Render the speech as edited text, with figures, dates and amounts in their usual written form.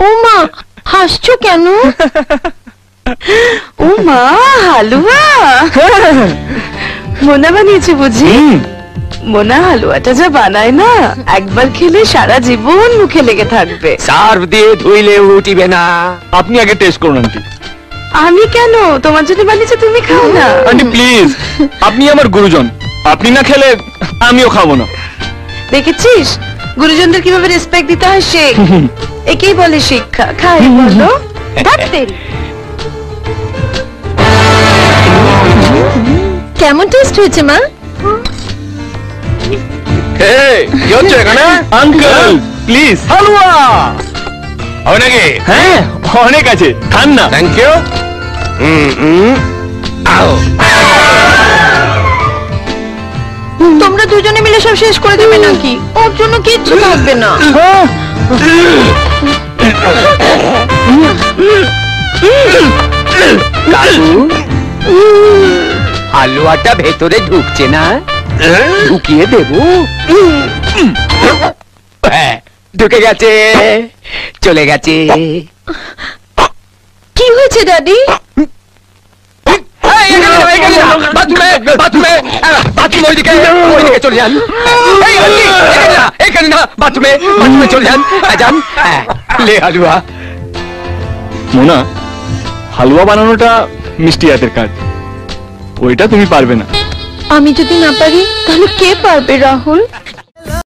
ও মা, হাসছো কেন? ও মা, হালুয়া মোনা বানিয়েছে বুঝি? মোনা হালুয়াটা যা বানায় না, একবার খেলে সারা জীবন মুখে লেগে থাকবে। সার্ফ দিয়ে ধুইলে উঠিবে না। আপনি আগে টেস্ট করুন আন্টি। আমি কেন? তোমার জন্য বানিয়েছে, তুমি খাও না। আন্টি প্লিজ, আপনি আমার গুরুজন, আপনি না খেলে আমিও খাবো না। দেখেছিস গুরুজনদের কিভাবে রেসপেক্ট দিতে হয়, শেখ। একেই বলে শিক্ষা। খাই বলো। কেমন টেস্ট হয়েছে মা? কি হচ্ছে এখানে? আঙ্কেল প্লিজ হালুয়া হবে নাকি? হ্যাঁ অনেক আছে, খান না। Thank you. তোমরা দুজনে মিলে সব শেষ করে দেবে নাকি? ওর জন্য কিচ্ছু থাকবে না। হালুয়াটা ভেতরে ঢুকছে না, ঢুকিয়ে দেব। ঢুকে গেছে, চলে গেছে। কি হয়েছে দাদি? ওইদিকে চলে যান। এখানে না, বাথরুমে চলে যান। যান, লে হালুয়া। মোনা, হালুয়া বানানোটা মিষ্টি হাতের কাজ, ওইটা তুমি পারবে না। আমি যদি না পারি তাহলে কে পারবে রাহুল?